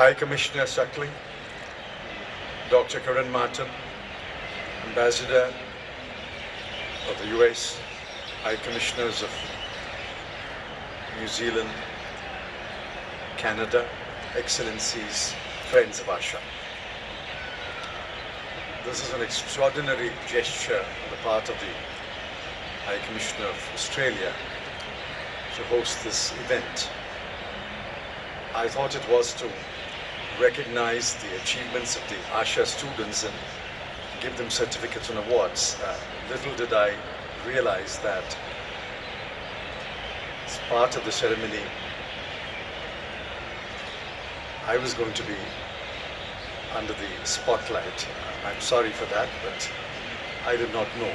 High Commissioner Suckling, Dr. Karen Martin, Ambassador of the US, High Commissioners of New Zealand, Canada, Excellencies, friends of Asha. This is an extraordinary gesture on the part of the High Commissioner of Australia to host this event. I thought it was to recognize the achievements of the Asha students and give them certificates and awards. Little did I realize that as part of the ceremony, I was going to be under the spotlight. I'm sorry for that, but I did not know.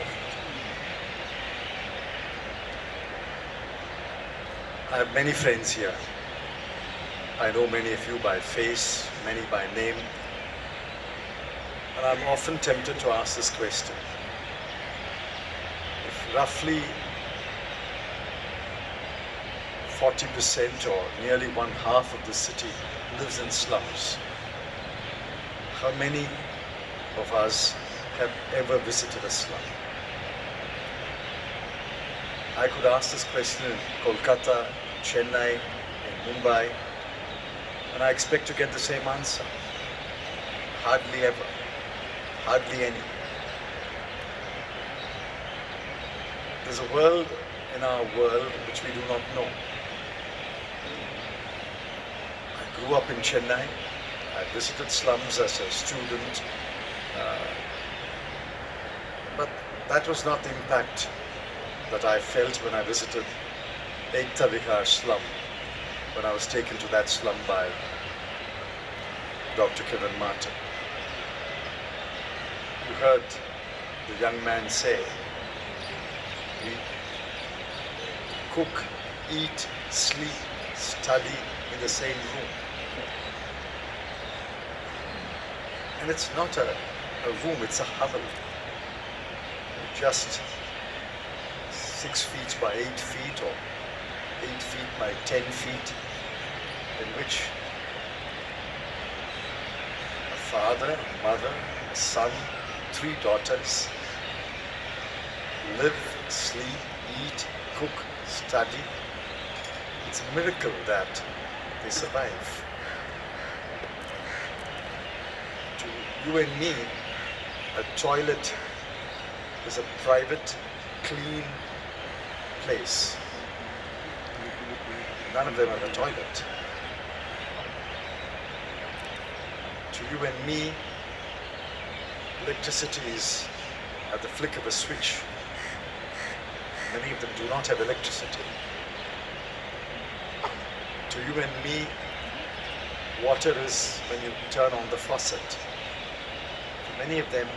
I have many friends here. I know many of you by face, many by name, and I'm often tempted to ask this question. If roughly 40% or nearly one half of the city lives in slums, how many of us have ever visited a slum? I could ask this question in Kolkata, Chennai, in Mumbai, and I expect to get the same answer. Hardly ever. Hardly any. There's a world in our world which we do not know. I grew up in Chennai. I visited slums as a student. But that was not the impact that I felt when I visited Ekta Vihar slum, when I was taken to that slum by Dr. Kiran Martin. You heard the young man say, we cook, eat, sleep, study in the same room. And it's not a room, it's a hovel. Just 6 feet by 8 feet or 8 feet by 10 feet, in which a father, a mother, a son, 3 daughters live, sleep, eat, cook, study. It's a miracle that they survive. To you and me, a toilet is a private, clean place. None of them have a toilet. To you and me, electricity is at the flick of a switch. Many of them do not have electricity. To you and me, water is when you turn on the faucet. Many of them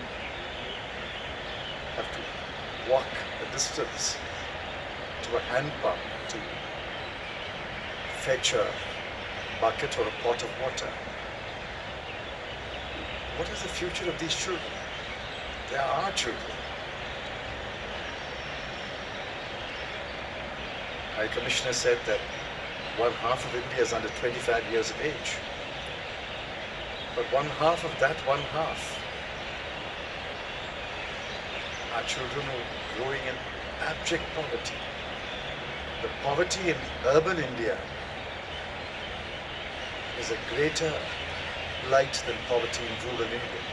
have to walk a distance to a hand pump to fetch a bucket or a pot of water. What is the future of these children? They are our children. High Commissioner said that one half of India is under 25 years of age. But one half of that one half are children who are growing in abject poverty. The poverty in urban India is a greater blight than poverty in rural India.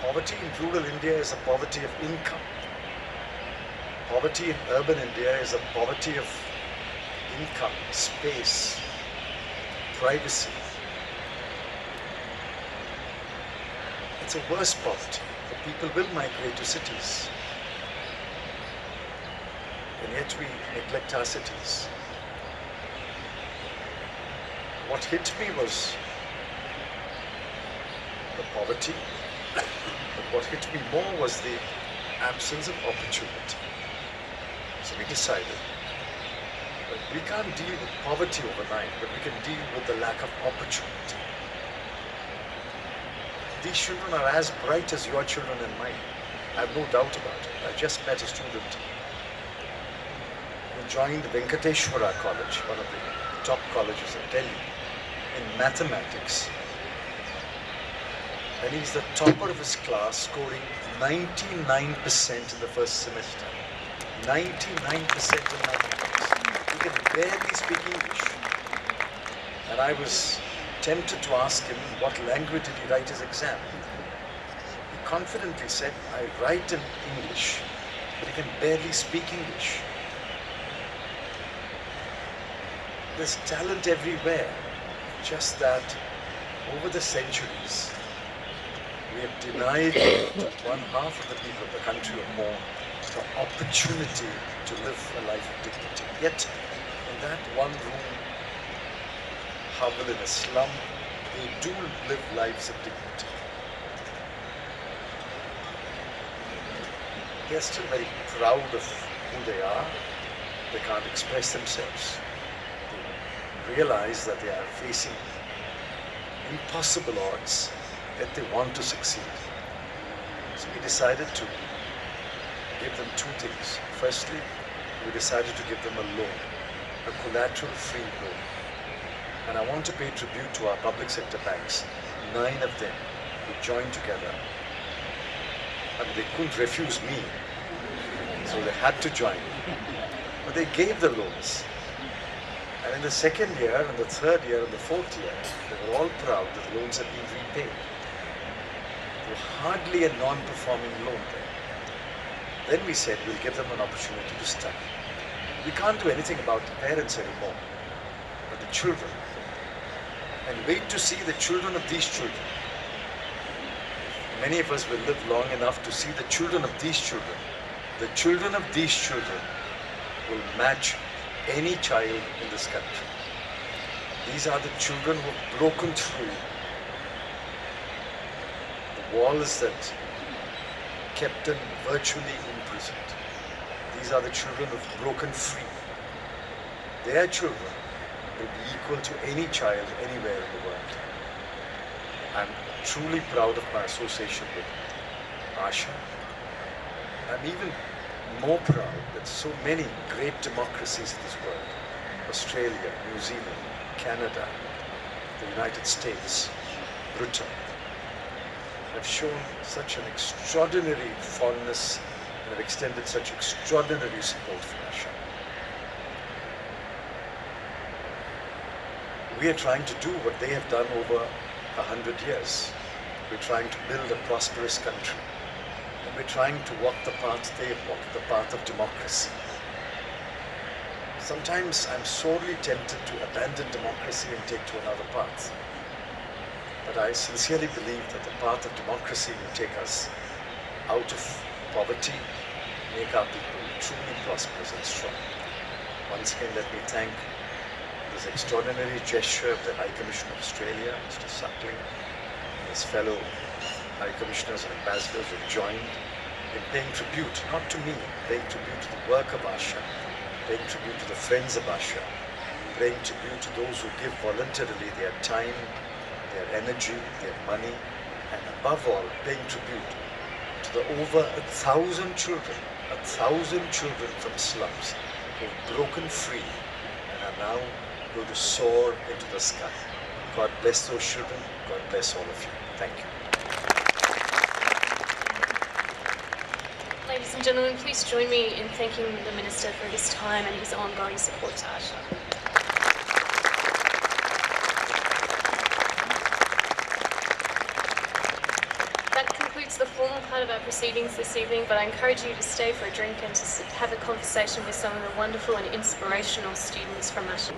Poverty in rural India is a poverty of income. Poverty in urban India is a poverty of income, space, privacy. It's a worse poverty. The people will migrate to cities. And yet we neglect our cities. What hit me was the poverty, but what hit me more was the absence of opportunity. So we decided that we can't deal with poverty overnight, but we can deal with the lack of opportunity. These children are as bright as your children and mine. I have no doubt about it. I just met a student who joined Venkateshwara College, one of the top colleges in Delhi in mathematics. And he's the topper of his class, scoring 99% in the first semester. 99% in mathematics. He can barely speak English. And I was tempted to ask him what language did he write his exam. He confidently said, I write in English, but he can barely speak English. There's talent everywhere, just that over the centuries, we have denied one half of the people of the country or more the opportunity to live a life of dignity. Yet, in that one room, hovel in a slum, they do live lives of dignity. They're still very proud of who they are. They can't express themselves. They realize that they are facing impossible odds, yet they want to succeed. So we decided to give them two things. Firstly, we decided to give them a loan, a collateral-free loan. And I want to pay tribute to our public sector banks, 9 of them who joined together. I mean, they couldn't refuse me, so they had to join. But they gave the loans. And in the second year, and the third year, and the fourth year, they were all proud that the loans had been repaid. There was hardly a non-performing loan there. Then we said we'll give them an opportunity to study. We can't do anything about the parents anymore, but the children. And wait to see the children of these children. Many of us will live long enough to see the children of these children. The children of these children will match any child in this country. These are the children who have broken through the walls that kept them virtually imprisoned. These are the children who have broken free. Their children will be equal to any child anywhere in the world. I'm truly proud of my association with Asha. I'm even more proud that so many great democracies in this world, Australia, New Zealand, Canada, the United States, Britain, have shown such an extraordinary fondness and have extended such extraordinary support for Asha. We are trying to do what they have done over 100 years. We're trying to build a prosperous country. And we're trying to walk the path they have walked, the path of democracy. Sometimes I'm sorely tempted to abandon democracy and take to another path. But I sincerely believe that the path of democracy will take us out of poverty, make our people truly prosperous and strong. Once again, let me thank this extraordinary gesture of the High Commissioner of Australia, Mr. Suckling, and his fellow High Commissioners and Ambassadors who have joined in paying tribute, not to me, paying tribute to the work of Asha, paying tribute to the friends of Asha, paying tribute to those who give voluntarily their time, their energy, their money, and above all, paying tribute to the over 1,000 children from slums who have broken free and are now going to soar into the sky. God bless those children. God bless all of you. Thank you. Ladies and gentlemen, please join me in thanking the Minister for his time and his ongoing support to Asha. That concludes the formal part of our proceedings this evening, but I encourage you to stay for a drink and to have a conversation with some of the wonderful and inspirational students from Asha.